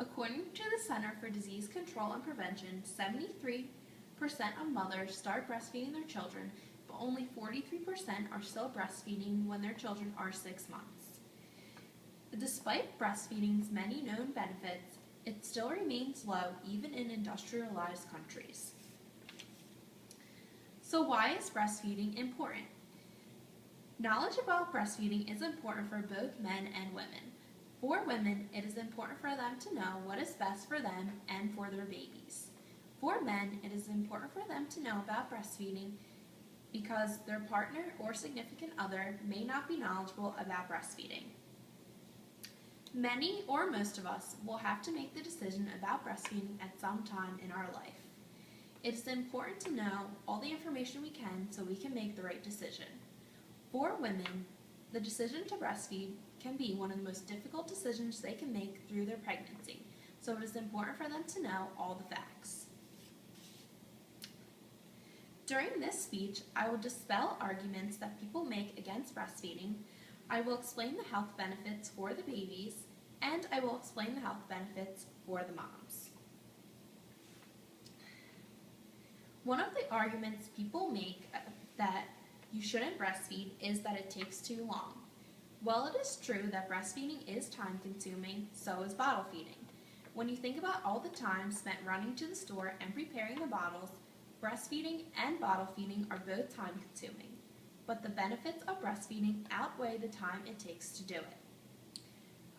According to the Center for Disease Control and Prevention, 73% of mothers start breastfeeding their children, but only 43% are still breastfeeding when their children are 6 months. Despite breastfeeding's many known benefits, it still remains low even in industrialized countries. So why is breastfeeding important? Knowledge about breastfeeding is important for both men and women. For women, it is important for them to know what is best for them and for their babies. For men, it is important for them to know about breastfeeding because their partner or significant other may not be knowledgeable about breastfeeding. Many or most of us will have to make the decision about breastfeeding at some time in our life. It is important to know all the information we can so we can make the right decision. For women, the decision to breastfeed can be one of the most difficult decisions they can make through their pregnancy, so it is important for them to know all the facts. During this speech, I will dispel arguments that people make against breastfeeding. I will explain the health benefits for the babies, and I will explain the health benefits for the moms. One of the arguments people make that you shouldn't breastfeed is that it takes too long. While it is true that breastfeeding is time-consuming, so is bottle feeding. When you think about all the time spent running to the store and preparing the bottles, breastfeeding and bottle feeding are both time-consuming. But the benefits of breastfeeding outweigh the time it takes to do it.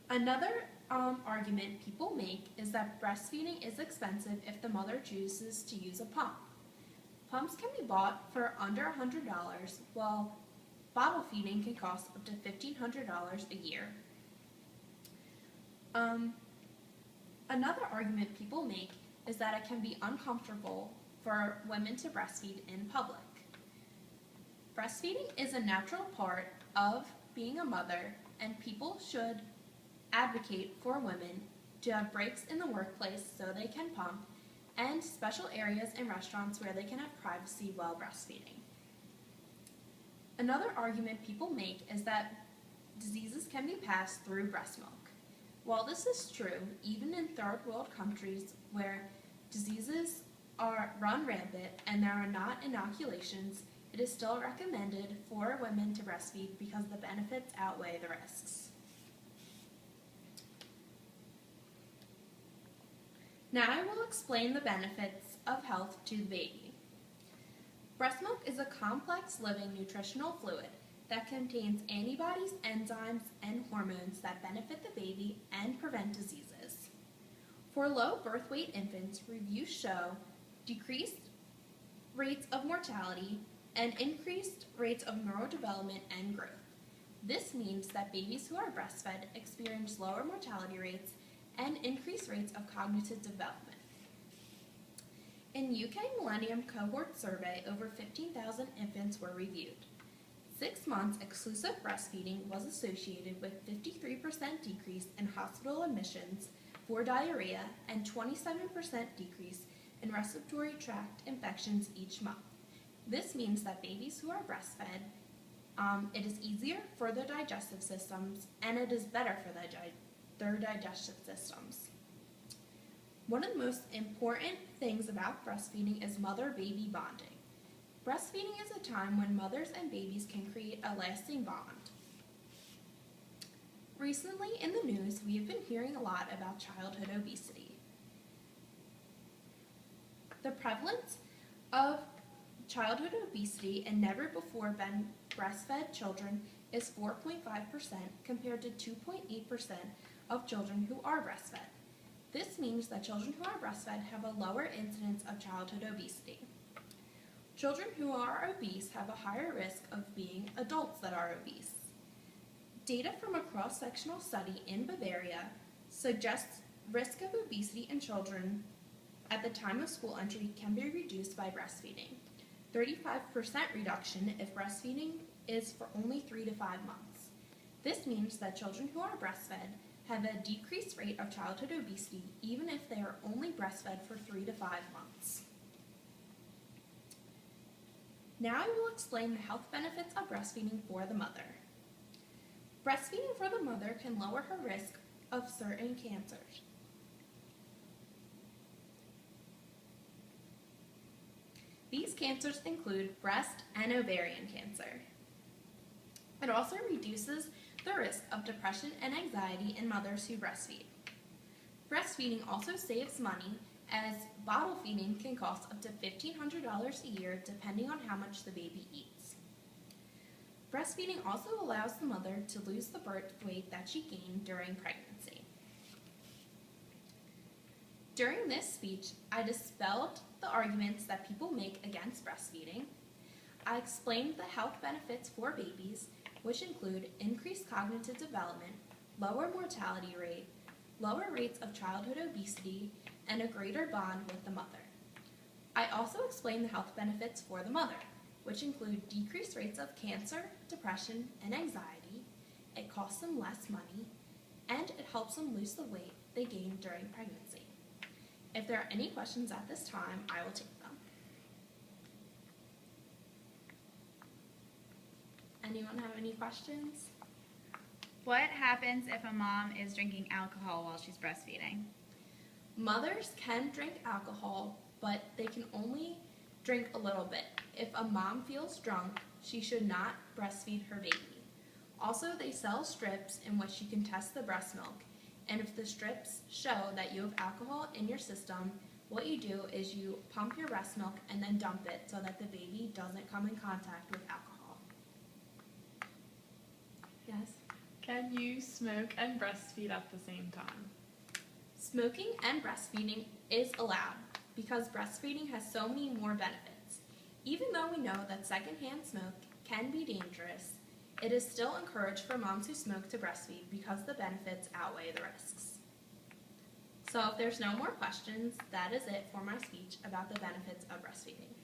Another argument people make is that breastfeeding is expensive if the mother chooses to use a pump. Pumps can be bought for under $100, while bottle feeding can cost up to $1,500 a year. Another argument people make is that it can be uncomfortable for women to breastfeed in public. Breastfeeding is a natural part of being a mother, and people should advocate for women to have breaks in the workplace so they can pump, and special areas in restaurants where they can have privacy while breastfeeding. Another argument people make is that diseases can be passed through breast milk. While this is true, even in third world countries where diseases run rampant and there are not inoculations, it is still recommended for women to breastfeed because the benefits outweigh the risks. Now I will explain the benefits of health to the baby. Breast milk is a complex living nutritional fluid that contains antibodies, enzymes, and hormones that benefit the baby and prevent diseases. For low birth weight infants, reviews show decreased rates of mortality and increased rates of neurodevelopment and growth. This means that babies who are breastfed experience lower mortality rates and increased rates of cognitive development. In UK Millennium Cohort Survey, over 15,000 infants were reviewed. 6 months exclusive breastfeeding was associated with 53% decrease in hospital admissions for diarrhea and 27% decrease in respiratory tract infections each month. This means that babies who are breastfed, it is easier for their digestive systems and it is better for their digestive systems. One of the most important things about breastfeeding is mother-baby bonding. Breastfeeding is a time when mothers and babies can create a lasting bond. Recently in the news, we have been hearing a lot about childhood obesity. The prevalence of childhood obesity in never before been breastfed children is 4.5% compared to 2.8% of children who are breastfed. This means that children who are breastfed have a lower incidence of childhood obesity. Children who are obese have a higher risk of being adults that are obese. Data from a cross-sectional study in Bavaria suggests risk of obesity in children at the time of school entry can be reduced by breastfeeding. 35% reduction if breastfeeding is for only 3 to 5 months. This means that children who are breastfed have a decreased rate of childhood obesity even if they are only breastfed for 3 to 5 months. Now I will explain the health benefits of breastfeeding for the mother. Breastfeeding for the mother can lower her risk of certain cancers. These cancers include breast and ovarian cancer. It also reduces the risk of depression and anxiety in mothers who breastfeed. Breastfeeding also saves money, as bottle feeding can cost up to $1,500 a year depending on how much the baby eats. Breastfeeding also allows the mother to lose the birth weight that she gained during pregnancy. During this speech, I dispelled the arguments that people make against breastfeeding. I explained the health benefits for babies, which include increased cognitive development, lower mortality rate, lower rates of childhood obesity, and a greater bond with the mother. I also explained the health benefits for the mother, which include decreased rates of cancer, depression, and anxiety. It costs them less money, and it helps them lose the weight they gained during pregnancy. If there are any questions at this time, I will take them. Anyone have any questions? What happens if a mom is drinking alcohol while she's breastfeeding? Mothers can drink alcohol, but they can only drink a little bit. If a mom feels drunk, she should not breastfeed her baby. Also, they sell strips in which you can test the breast milk, and if the strips show that you have alcohol in your system, what you do is you pump your breast milk and then dump it so that the baby doesn't come in contact with alcohol. Yes? Can you smoke and breastfeed at the same time? Smoking and breastfeeding is allowed because breastfeeding has so many more benefits. Even though we know that secondhand smoke can be dangerous, it is still encouraged for moms who smoke to breastfeed because the benefits outweigh the risks. So if there's no more questions, that is it for my speech about the benefits of breastfeeding.